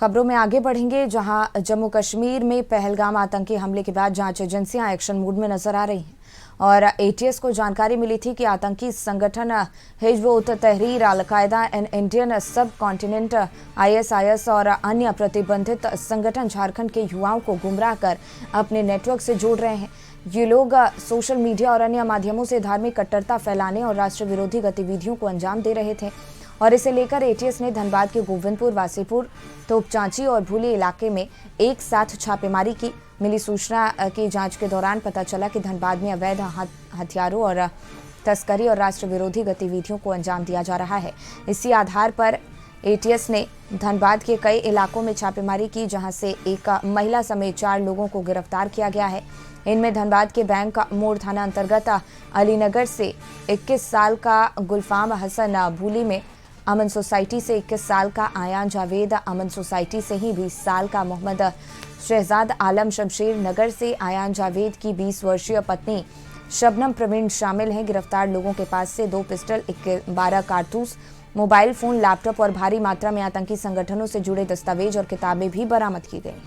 खबरों में आगे बढ़ेंगे, जहां जम्मू कश्मीर में पहलगाम आतंकी हमले के बाद जांच एजेंसियां एक्शन मोड में नजर आ रही हैं और एटीएस को जानकारी मिली थी कि आतंकी संगठन हिजब उत तहरीर, अल-कायदा एंड इंडियन सब कॉन्टिनेंट आईएसआईएस और अन्य प्रतिबंधित संगठन झारखंड के युवाओं को गुमराह कर अपने नेटवर्क से जोड़ रहे हैं। ये लोग सोशल मीडिया और अन्य माध्यमों से धार्मिक कट्टरता फैलाने और राष्ट्र विरोधी गतिविधियों को अंजाम दे रहे थे और इसे लेकर एटीएस ने धनबाद के गोविंदपुर, वासीपुर, तोपचांची और भूली इलाके में एक साथ छापेमारी की। मिली सूचना की जांच के दौरान पता चला कि धनबाद में अवैध हथियारों और तस्करी और राष्ट्र विरोधी गतिविधियों को अंजाम दिया जा रहा है। इसी आधार पर एटीएस ने धनबाद के कई इलाकों में छापेमारी की, जहां से एक महिला समेत 4 लोगों को गिरफ्तार किया गया है। इनमें धनबाद के बैंक मोड़ थाना अंतर्गत अलीनगर से 21 साल का गुलफाम हसन, भूली में अमन सोसाइटी से 21 साल का आयान जावेद, अमन सोसाइटी से ही 20 साल का मोहम्मद शहजाद आलम, शमशेर नगर से आयान जावेद की 20 वर्षीय पत्नी शबनम प्रवीण शामिल हैं। गिरफ्तार लोगों के पास से 2 पिस्टल, 12 कारतूस, मोबाइल फोन, लैपटॉप और भारी मात्रा में आतंकी संगठनों से जुड़े दस्तावेज और किताबें भी बरामद की गई।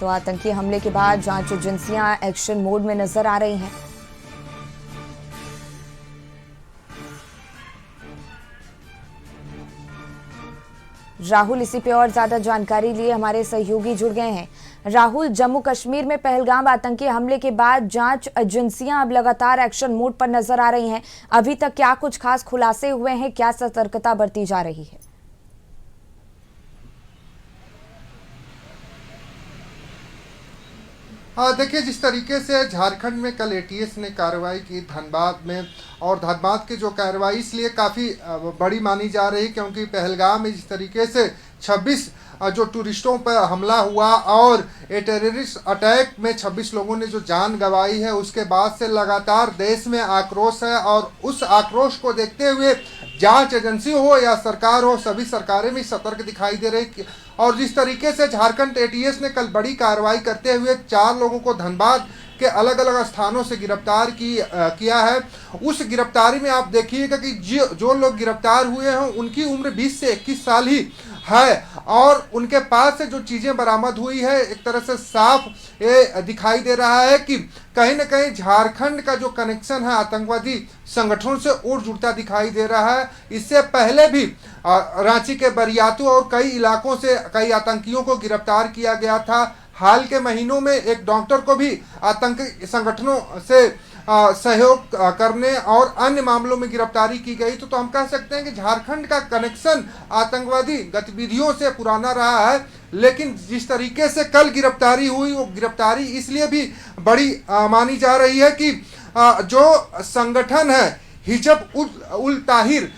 तो आतंकी हमले के बाद जांच एजेंसियां एक्शन मोड में नजर आ रही हैं। राहुल इसी पे और ज्यादा जानकारी लिए हमारे सहयोगी जुड़ गए हैं। राहुल, जम्मू कश्मीर में पहलगाम आतंकी हमले के बाद जांच एजेंसियां अब लगातार एक्शन मोड पर नजर आ रही हैं। अभी तक क्या कुछ खास खुलासे हुए हैं, क्या सतर्कता बरती जा रही है? देखिए, जिस तरीके से झारखंड में कल एटीएस ने कार्रवाई की धनबाद में, और धनबाद की जो कार्रवाई इसलिए काफ़ी बड़ी मानी जा रही, क्योंकि पहलगाम में जिस तरीके से 26 जो टूरिस्टों पर हमला हुआ और ये टेररिस्ट अटैक में 26 लोगों ने जो जान गंवाई है, उसके बाद से लगातार देश में आक्रोश है। और उस आक्रोश को देखते हुए जांच एजेंसी हो या सरकार हो, सभी सरकारें भी सतर्क दिखाई दे रही। और जिस तरीके से झारखंड एटीएस ने कल बड़ी कार्रवाई करते हुए 4 लोगों को धनबाद के अलग अलग स्थानों से गिरफ्तार किया है, उस गिरफ्तारी में आप देखिएगा कि जो लोग गिरफ्तार हुए हैं उनकी उम्र 20 से 21 साल ही है और उनके पास से जो चीज़ें बरामद हुई है, एक तरह से साफ ये दिखाई दे रहा है कि कहीं न कहीं झारखंड का जो कनेक्शन है आतंकवादी संगठनों से और जुड़ता दिखाई दे रहा है। इससे पहले भी रांची के बरियातू और कई इलाकों से कई आतंकियों को गिरफ्तार किया गया था। हाल के महीनों में एक डॉक्टर को भी आतंकी संगठनों से सहयोग करने और अन्य मामलों में गिरफ्तारी की गई। तो हम कह सकते हैं कि झारखंड का कनेक्शन आतंकवादी गतिविधियों से पुराना रहा है, लेकिन जिस तरीके से कल गिरफ्तारी हुई, वो गिरफ्तारी इसलिए भी बड़ी मानी जा रही है कि जो संगठन है हिजब उल ताहिर,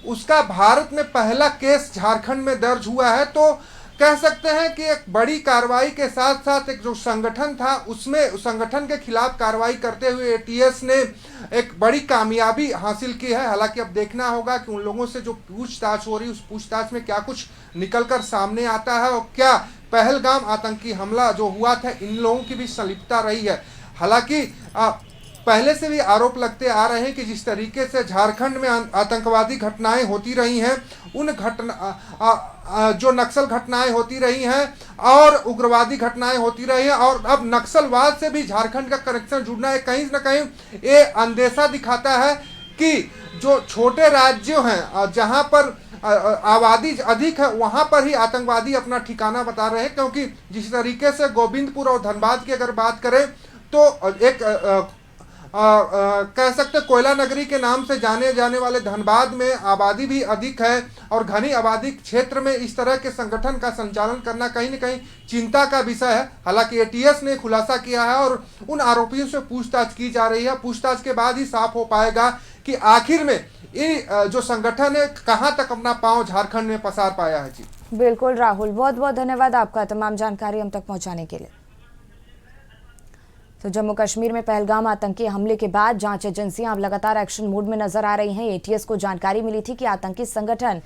उसका भारत में पहला केस झारखंड में दर्ज हुआ है। तो कह सकते हैं कि एक बड़ी कार्रवाई के साथ साथ एक जो संगठन था, उसमें संगठन के खिलाफ कार्रवाई करते हुए एटीएस ने एक बड़ी कामयाबी हासिल की है। हालांकि अब देखना होगा कि उन लोगों से जो पूछताछ हो रही, उस पूछताछ में क्या कुछ निकलकर सामने आता है और क्या पहलगाम आतंकी हमला जो हुआ था, इन लोगों की भी संलिप्तता रही है। हालांकि पहले से भी आरोप लगते आ रहे हैं कि जिस तरीके से झारखंड में आतंकवादी घटनाएं होती रही हैं, उन जो नक्सल घटनाएं होती रही हैं और उग्रवादी घटनाएं होती रही हैं, और अब नक्सलवाद से भी झारखंड का कनेक्शन जुड़ना है, कहीं ना कहीं ये अंदेशा दिखाता है कि जो छोटे राज्य हैं जहां पर आबादी अधिक है, वहां पर ही आतंकवादी अपना ठिकाना बता रहे हैं। क्योंकि जिस तरीके से गोविंदपुर और धनबाद की अगर बात करें तो एक कह सकते कोयला नगरी के नाम से जाने वाले धनबाद में आबादी भी अधिक है और घनी आबादी क्षेत्र में इस तरह के संगठन का संचालन करना कहीं न कहीं चिंता का विषय है। हालांकि एटीएस ने खुलासा किया है और उन आरोपियों से पूछताछ की जा रही है। पूछताछ के बाद ही साफ हो पाएगा कि आखिर में ये जो संगठन है कहां तक अपना पांव झारखंड में पसार पाया है। जी बिल्कुल राहुल, बहुत बहुत धन्यवाद आपका तमाम जानकारी हम तक पहुंचाने के लिए। तो जम्मू कश्मीर में पहलगाम आतंकी हमले के बाद जांच एजेंसियां अब लगातार एक्शन मोड में नजर आ रही हैं। एटीएस को जानकारी मिली थी कि आतंकी संगठन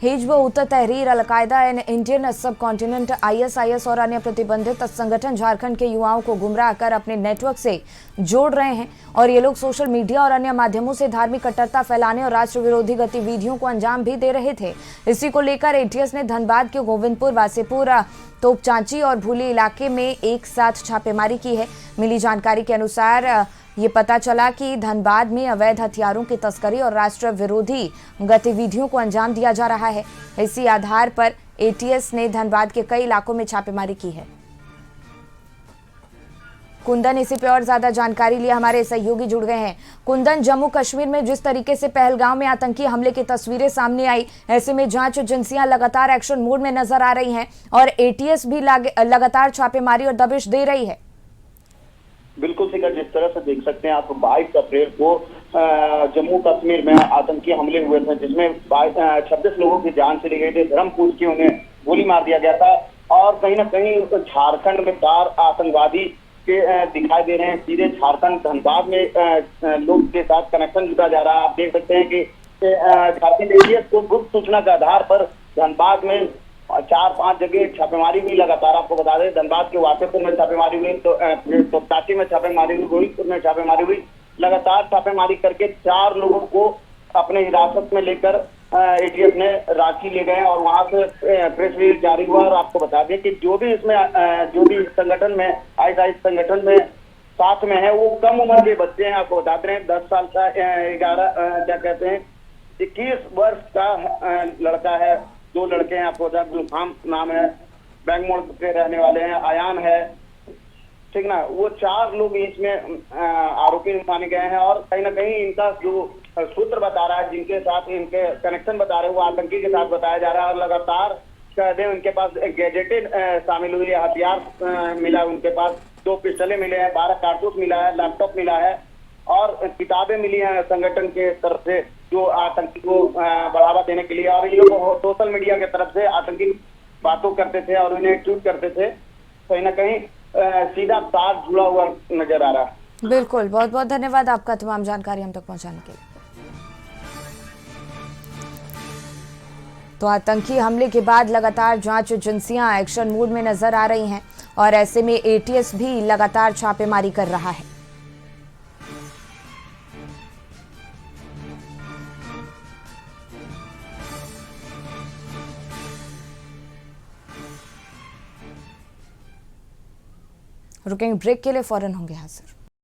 हिज्ब उत तहरीर अल-कायदा एंड इंडियन सब कॉन्टिनेंट ISIS और अन्य प्रतिबंधित संगठन झारखंड के युवाओं को गुमराह कर अपने नेटवर्क से जोड़ रहे हैं और ये लोग सोशल मीडिया और अन्य माध्यमों से धार्मिक कट्टरता फैलाने और राष्ट्र विरोधी गतिविधियों को अंजाम भी दे रहे थे। इसी को लेकर ATS ने धनबाद के गोविंदपुर, वासेपुर, तोपचांची और भूली इलाके में एक साथ छापेमारी की है। मिली जानकारी के अनुसार ये पता चला कि धनबाद में अवैध हथियारों की तस्करी और राष्ट्र विरोधी गतिविधियों को अंजाम दिया जा रहा है। इसी आधार पर ATS ने धनबाद के कई इलाकों में छापेमारी की है। कुंदन इसी पे और ज्यादा जानकारी लिए हमारे सहयोगी जुड़ गए हैं। कुंदन, जम्मू कश्मीर में जिस तरीके से पहलगाम में आतंकी हमले की तस्वीरें सामने आई, ऐसे में जांच एजेंसियां लगातार एक्शन मोड में नजर आ रही हैं और ATS भी लगातार छापेमारी और दबिश दे रही है। बिल्कुल शिखर, जिस तरह से देख सकते हैं आप, 22 अप्रैल को जम्मू कश्मीर में आतंकी हमले हुए थे, जिसमें 26 लोगों की जान चली गई थी। धर्म पूछ के उन्हें गोली मार दिया गया था और कहीं ना कहीं झारखंड में 4 आतंकवादी के दिखाई दे रहे हैं। सीधे झारखंड धनबाद में लोग के साथ कनेक्शन जुटा जा रहा है। आप देख सकते हैं कि झारखंड ATS को गुप्त सूचना के आधार पर धनबाद में 4-5 जगह छापेमारी हुई। लगातार आपको बता दें, धनबाद के वासेपुर में छापेमारी हुई, तो टाटी में छापेमारी हुई, गोविंदपुर में छापेमारी हुई। लगातार छापेमारी करके 4 लोगों को अपने हिरासत में लेकर ATS ने रांची ले गए और वहां से प्रेस रिलीज जारी हुआ। और आपको बता दें कि जो भी संगठन में ISIS संगठन में साथ में है, वो कम उम्र के बच्चे हैं। आपको बता रहे हैं 10 साल का 21 वर्ष का लड़का है, 2 लड़के हैं। आपको बता, गुलफाम नाम है, बैंक मोड़ के रहने वाले हैं, आयान है, ठीक ना। वो 4 लोग इसमें आरोपी माने गए हैं और कहीं ना कहीं इनका जो सूत्र बता रहा है, जिनके साथ इनके कनेक्शन बता रहे हैं, वो आतंकी के साथ बताया जा रहा है। और लगातार कहते हैं उनके पास गैजेटेड शामिल हुई है, हथियार मिला उनके पास, 2 पिस्टलें मिले हैं, 12 कारतूस मिला है, लैपटॉप मिला है और किताबें मिली हैं संगठन के तरफ से, जो आतंकी को बढ़ावा देने के लिए। और ये लोग सोशल मीडिया के तरफ से आतंकी बातों करते थे और उन्हें ट्वीट करते थे। कहीं ना कहीं सीधा तार जुड़ा हुआ नजर आ रहा है। बिल्कुल, बहुत बहुत धन्यवाद आपका तमाम जानकारी हम तक पहुंचाने के लिए। तो आतंकी हमले के बाद लगातार जांच एजेंसियां एक्शन मोड में नजर आ रही हैं और ऐसे में ATS भी लगातार छापेमारी कर रहा है। रुकेंगे ब्रेक के लिए, फौरन होंगे हाजिर।